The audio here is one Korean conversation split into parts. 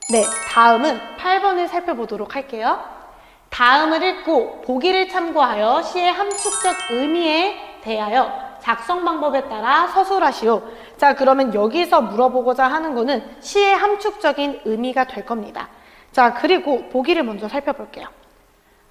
네, 다음은 8번을 살펴보도록 할게요. 다음을 읽고 보기를 참고하여 시의 함축적 의미에 대하여 작성 방법에 따라 서술하시오. 자, 그러면 여기서 물어보고자 하는 거는 시의 함축적인 의미가 될 겁니다. 자, 그리고 보기를 먼저 살펴볼게요.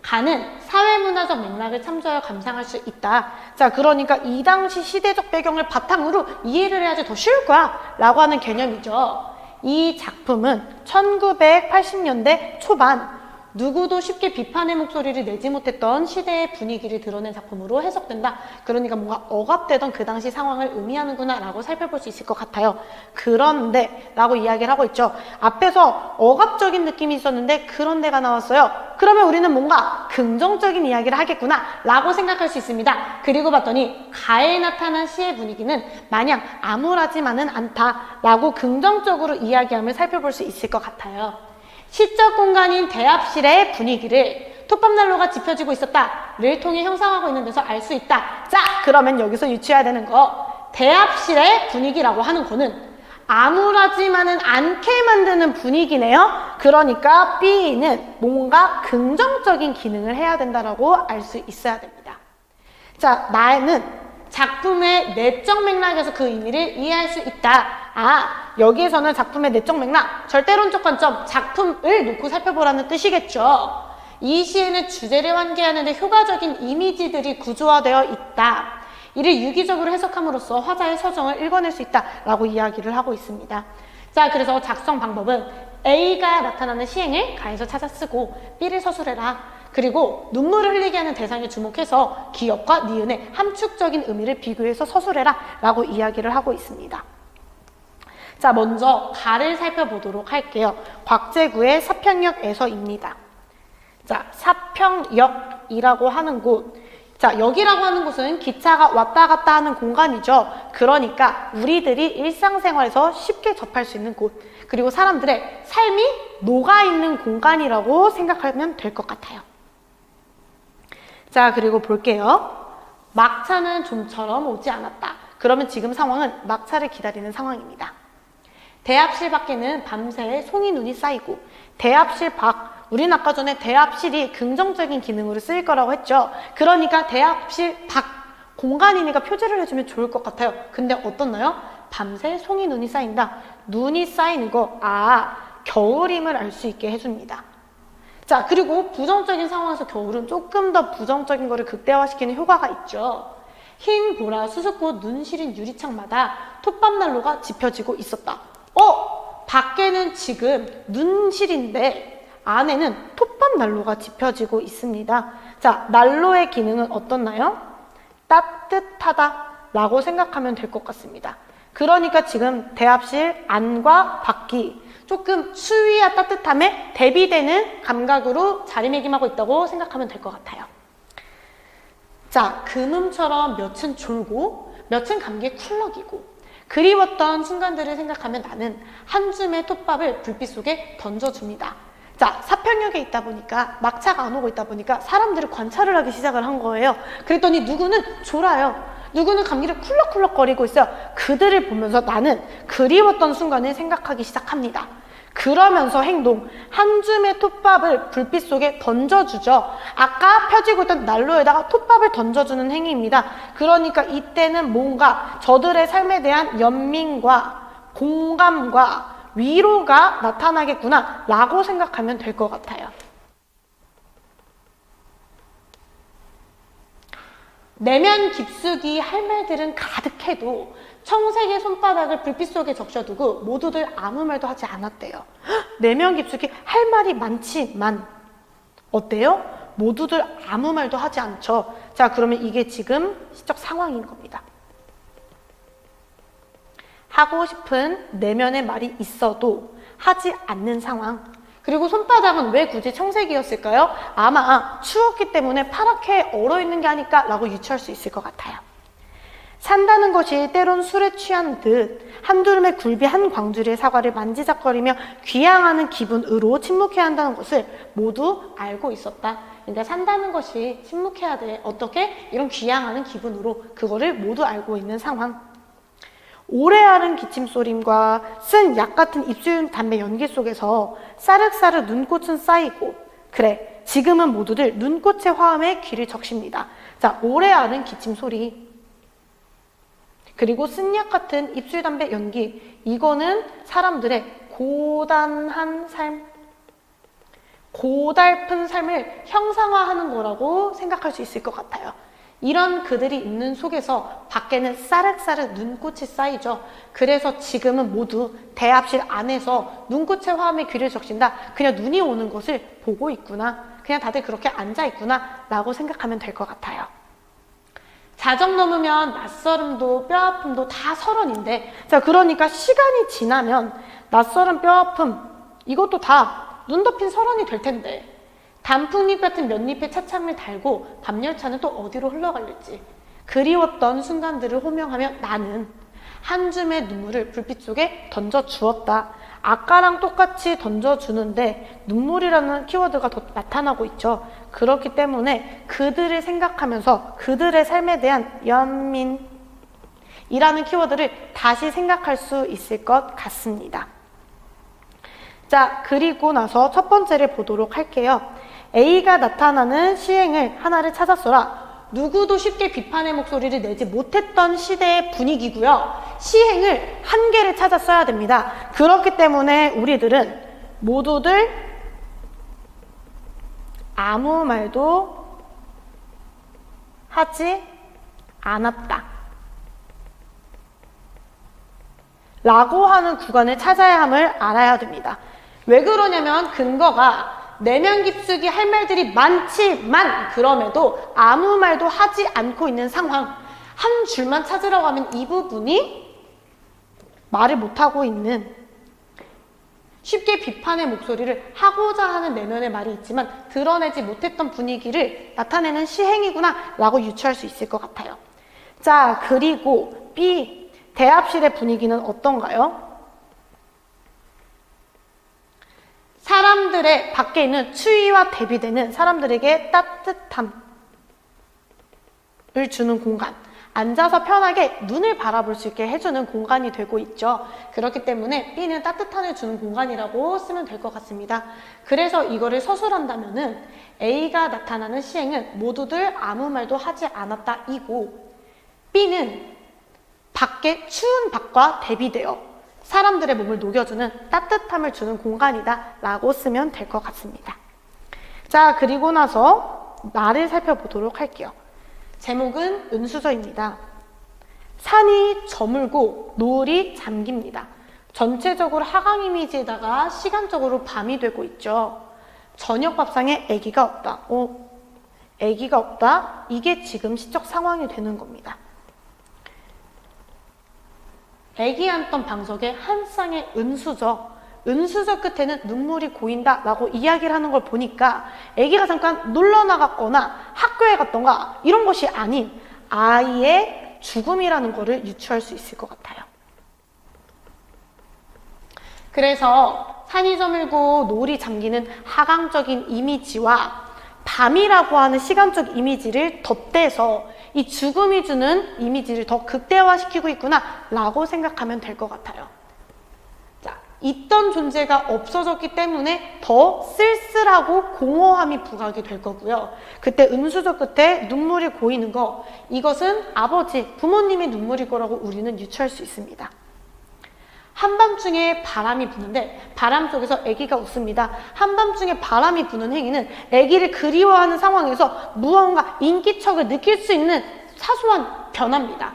가는 사회문화적 맥락을 참조하여 감상할 수 있다. 자, 그러니까 이 당시 시대적 배경을 바탕으로 이해를 해야지 더 쉬울 거야 라고 하는 개념이죠. 이 작품은 1980년대 초반 누구도 쉽게 비판의 목소리를 내지 못했던 시대의 분위기를 드러낸 작품으로 해석된다. 그러니까 뭔가 억압되던 그 당시 상황을 의미하는구나 라고 살펴볼 수 있을 것 같아요. 그런데 라고 이야기를 하고 있죠. 앞에서 억압적인 느낌이 있었는데 그런데가 나왔어요. 그러면 우리는 뭔가 긍정적인 이야기를 하겠구나 라고 생각할 수 있습니다. 그리고 봤더니 가에 나타난 시의 분위기는 마냥 암울하지만은 않다 라고 긍정적으로 이야기함을 살펴볼 수 있을 것 같아요. 시적 공간인 대합실의 분위기를 톱밥난로가 지펴지고 있었다를 통해 형성하고 있는 데서 알 수 있다. 자, 그러면 여기서 유추해야 되는 거, 대합실의 분위기라고 하는 거는 암울하지만은 않게 만드는 분위기네요. 그러니까 B는 뭔가 긍정적인 기능을 해야 된다라고 알 수 있어야 됩니다. 자, 나는 작품의 내적 맥락에서 그 의미를 이해할 수 있다. 아, 여기에서는 작품의 내적 맥락, 절대론적 관점, 작품을 놓고 살펴보라는 뜻이겠죠. 이 시에는 주제를 완기하는 데 효과적인 이미지들이 구조화되어 있다. 이를 유기적으로 해석함으로써 화자의 서정을 읽어낼 수 있다라고 이야기를 하고 있습니다. 자, 그래서 작성 방법은 A가 나타나는 시행을 가에서 찾아 쓰고 B를 서술해라. 그리고 눈물을 흘리게 하는 대상에 주목해서 기역과 니은의 함축적인 의미를 비교해서 서술해라 라고 이야기를 하고 있습니다. 자, 먼저 가를 살펴보도록 할게요. 곽제구의 사평역에서입니다. 자, 사평역이라고 하는 곳. 자, 여기라고 하는 곳은 기차가 왔다 갔다 하는 공간이죠. 그러니까 우리들이 일상생활에서 쉽게 접할 수 있는 곳. 그리고 사람들의 삶이 녹아있는 공간이라고 생각하면 될 것 같아요. 자, 그리고 볼게요. 막차는 좀처럼 오지 않았다. 그러면 지금 상황은 막차를 기다리는 상황입니다. 대합실 밖에는 밤새 송이 눈이 쌓이고, 대합실 밖, 우린 아까 전에 대합실이 긍정적인 기능으로 쓰일 거라고 했죠. 그러니까 대합실 밖 공간이니까 표제를 해주면 좋을 것 같아요. 근데 어떻나요? 밤새 송이 눈이 쌓인다. 눈이 쌓이는 거, 겨울임을 알 수 있게 해줍니다. 자, 그리고 부정적인 상황에서 겨울은 조금 더 부정적인 거를 극대화시키는 효과가 있죠. 흰 보라 수수꽃 눈 시린 유리창마다 톱밥난로가 지펴지고 있었다. 밖에는 지금 눈실인데 안에는 톱밥난로가 지펴지고 있습니다. 자, 난로의 기능은 어떻나요? 따뜻하다 라고 생각하면 될 것 같습니다. 그러니까 지금 대합실 안과 밖이 조금 추위와 따뜻함에 대비되는 감각으로 자리매김하고 있다고 생각하면 될 것 같아요. 자, 금음처럼 몇은 졸고 몇은 감기에 쿨럭이고 그리웠던 순간들을 생각하면 나는 한 줌의 톱밥을 불빛 속에 던져줍니다. 자, 사평역에 있다 보니까 막차가 안 오고 있다 보니까 사람들을 관찰을 하기 시작을 한 거예요. 그랬더니 누구는 졸아요. 누구는 감기를 쿨럭쿨럭거리고 있어요. 그들을 보면서 나는 그리웠던 순간을 생각하기 시작합니다. 그러면서 행동, 한 줌의 톱밥을 불빛 속에 던져주죠. 아까 펴지고 있던 난로에다가 톱밥을 던져주는 행위입니다. 그러니까 이때는 뭔가 저들의 삶에 대한 연민과 공감과 위로가 나타나겠구나 라고 생각하면 될 것 같아요. 내면 깊숙이 할 말들은 가득해도 청색의 손바닥을 불빛 속에 적셔두고 모두들 아무 말도 하지 않았대요. 내면 깊숙이 할 말이 많지만 어때요? 모두들 아무 말도 하지 않죠. 자, 그러면 이게 지금 시적 상황인 겁니다. 하고 싶은 내면의 말이 있어도 하지 않는 상황. 그리고 손바닥은 왜 굳이 청색이었을까요? 아마 추웠기 때문에 파랗게 얼어있는 게 아닐까 라고 유추할 수 있을 것 같아요. 산다는 것이 때론 술에 취한 듯 한두름의 굴비 한 광주리의 사과를 만지작거리며 귀향하는 기분으로 침묵해야 한다는 것을 모두 알고 있었다. 그러니까 산다는 것이 침묵해야 돼. 어떻게? 이런 귀향하는 기분으로 그거를 모두 알고 있는 상황. 오래 앓은 기침소림과 쓴 약 같은 입술 담배 연기 속에서 싸륵싸륵 눈꽃은 쌓이고, 그래, 지금은 모두들 눈꽃의 화음에 귀를 적십니다. 자, 오래 앓은 기침소리, 그리고 쓴 약 같은 입술 담배 연기, 이거는 사람들의 고단한 삶, 고달픈 삶을 형상화하는 거라고 생각할 수 있을 것 같아요. 이런 그들이 있는 속에서 밖에는 싸륵싸륵 눈꽃이 쌓이죠. 그래서 지금은 모두 대합실 안에서 눈꽃의 화음에 귀를 적신다. 그냥 눈이 오는 것을 보고 있구나. 그냥 다들 그렇게 앉아 있구나 라고 생각하면 될 것 같아요. 자정 넘으면 낯설음도 뼈아픔도 다 서른인데, 자, 그러니까 시간이 지나면 낯설음, 뼈아픔 이것도 다 눈 덮인 서른이 될 텐데, 단풍잎 같은 몇 잎의 차창을 달고 밤열차는 또 어디로 흘러갈지, 그리웠던 순간들을 호명하며 나는 한 줌의 눈물을 불빛 속에 던져주었다. 아까랑 똑같이 던져주는데 눈물이라는 키워드가 더 나타나고 있죠. 그렇기 때문에 그들을 생각하면서 그들의 삶에 대한 연민이라는 키워드를 다시 생각할 수 있을 것 같습니다. 자, 그리고 나서 첫 번째를 보도록 할게요. A가 나타나는 시행을 하나를 찾았어라. 누구도 쉽게 비판의 목소리를 내지 못했던 시대의 분위기고요. 시행을 한 개를 찾아 써야 됩니다. 그렇기 때문에 우리들은 모두들 아무 말도 하지 않았다 라고 하는 구간을 찾아야 함을 알아야 됩니다. 왜 그러냐면 근거가 내면 깊숙이 할 말들이 많지만 그럼에도 아무 말도 하지 않고 있는 상황, 한 줄만 찾으라고 하면 이 부분이 말을 못하고 있는, 쉽게 비판의 목소리를 하고자 하는 내면의 말이 있지만 드러내지 못했던 분위기를 나타내는 시행이구나 라고 유추할 수 있을 것 같아요. 자, 그리고 B, 대합실의 분위기는 어떤가요? 사람들의 밖에 있는 추위와 대비되는 사람들에게 따뜻함을 주는 공간, 앉아서 편하게 눈을 바라볼 수 있게 해주는 공간이 되고 있죠. 그렇기 때문에 B는 따뜻함을 주는 공간이라고 쓰면 될 것 같습니다. 그래서 이거를 서술한다면은 A가 나타나는 시행은 모두들 아무 말도 하지 않았다 이고, B는 밖에 추운 밖과 대비되어 사람들의 몸을 녹여주는 따뜻함을 주는 공간이다 라고 쓰면 될 것 같습니다. 자, 그리고 나서 말을 살펴보도록 할게요. 제목은 은수저입니다. 산이 저물고 노을이 잠깁니다. 전체적으로 하강 이미지에다가 시간적으로 밤이 되고 있죠. 저녁 밥상에 아기가 없다. 아기가 없다. 이게 지금 시적 상황이 되는 겁니다. 아기 앉던 방석에 한 쌍의 은수저, 은수저 끝에는 눈물이 고인다 라고 이야기를 하는 걸 보니까 아기가 잠깐 놀러 나갔거나 학교에 갔던가 이런 것이 아닌 아이의 죽음이라는 거를 유추할 수 있을 것 같아요. 그래서 산이 저물고 노을이 잠기는 하강적인 이미지와 밤이라고 하는 시간적 이미지를 덧대서 이 죽음이 주는 이미지를 더 극대화시키고 있구나 라고 생각하면 될 것 같아요. 자, 있던 존재가 없어졌기 때문에 더 쓸쓸하고 공허함이 부각이 될 거고요. 그때 은수저 끝에 눈물이 고이는 거, 이것은 아버지, 부모님의 눈물일 거라고 우리는 유추할 수 있습니다. 한밤중에 바람이 부는데 바람 속에서 아기가 웃습니다. 한밤중에 바람이 부는 행위는 아기를 그리워하는 상황에서 무언가 인기척을 느낄 수 있는 사소한 변화입니다.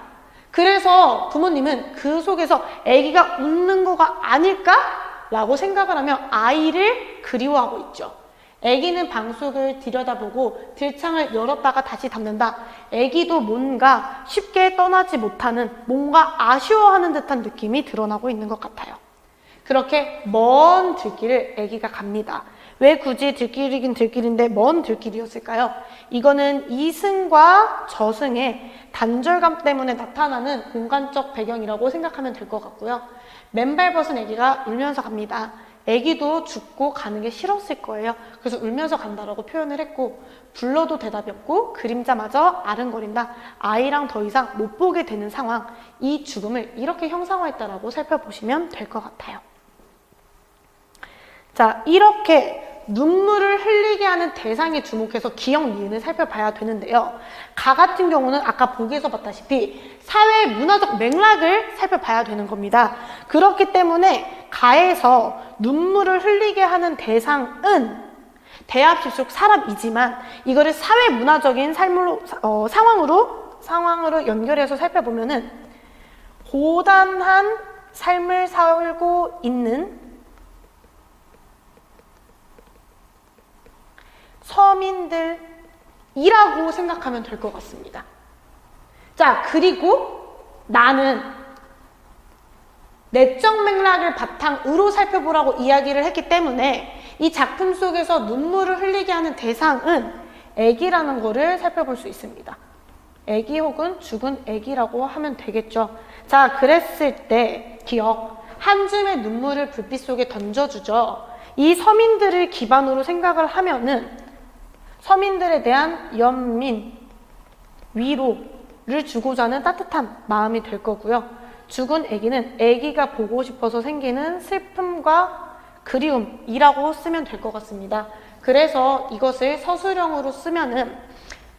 그래서 부모님은 그 속에서 아기가 웃는 거가 아닐까라고 생각을 하며 아이를 그리워하고 있죠. 아기는 방석을 들여다보고 들창을 열었다가 다시 닫는다. 아기도 뭔가 쉽게 떠나지 못하는, 뭔가 아쉬워하는 듯한 느낌이 드러나고 있는 것 같아요. 그렇게 먼 들길을 아기가 갑니다. 왜 굳이 들길이긴 들길인데 먼 들길이었을까요? 이거는 이승과 저승의 단절감 때문에 나타나는 공간적 배경이라고 생각하면 될 것 같고요. 맨발 벗은 아기가 울면서 갑니다. 아기도 죽고 가는 게 싫었을 거예요. 그래서 울면서 간다라고 표현을 했고, 불러도 대답이 없고 그림자마저 아른거린다. 아이랑 더 이상 못 보게 되는 상황. 이 죽음을 이렇게 형상화했다라고 살펴보시면 될 것 같아요. 자, 이렇게 눈물을 흘리게 하는 대상에 주목해서 기억, 니은을 살펴봐야 되는데요. 가 같은 경우는 아까 보기에서 봤다시피 사회의 문화적 맥락을 살펴봐야 되는 겁니다. 그렇기 때문에 가에서 눈물을 흘리게 하는 대상은 대합실속 사람이지만 이거를 사회 문화적인 상황으로 연결해서 살펴보면은 고단한 삶을 살고 있는 서민들이라고 생각하면 될 것 같습니다. 자, 그리고 나는 내적 맥락을 바탕으로 살펴보라고 이야기를 했기 때문에 이 작품 속에서 눈물을 흘리게 하는 대상은 아기라는 거를 살펴볼 수 있습니다. 아기 혹은 죽은 아기라고 하면 되겠죠. 자, 그랬을 때 기억, 한 줌의 눈물을 불빛 속에 던져주죠. 이 서민들을 기반으로 생각을 하면은 서민들에 대한 연민, 위로를 주고자 하는 따뜻한 마음이 될 거고요. 죽은 아기는 아기가 보고 싶어서 생기는 슬픔과 그리움이라고 쓰면 될 것 같습니다. 그래서 이것을 서술형으로 쓰면은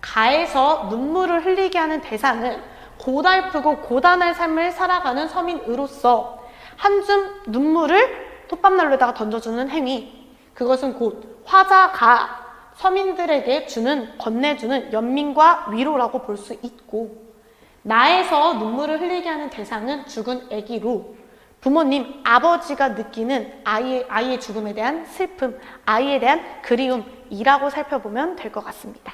가에서 눈물을 흘리게 하는 대상은 고달프고 고단한 삶을 살아가는 서민으로서 한 줌 눈물을 톱밥난로에다가 던져주는 행위, 그것은 곧 화자가 서민들에게 건네주는 연민과 위로라고 볼 수 있고, 나에서 눈물을 흘리게 하는 대상은 죽은 아기로 부모님, 아버지가 느끼는 아이의 죽음에 대한 슬픔, 아이에 대한 그리움이라고 살펴보면 될 것 같습니다.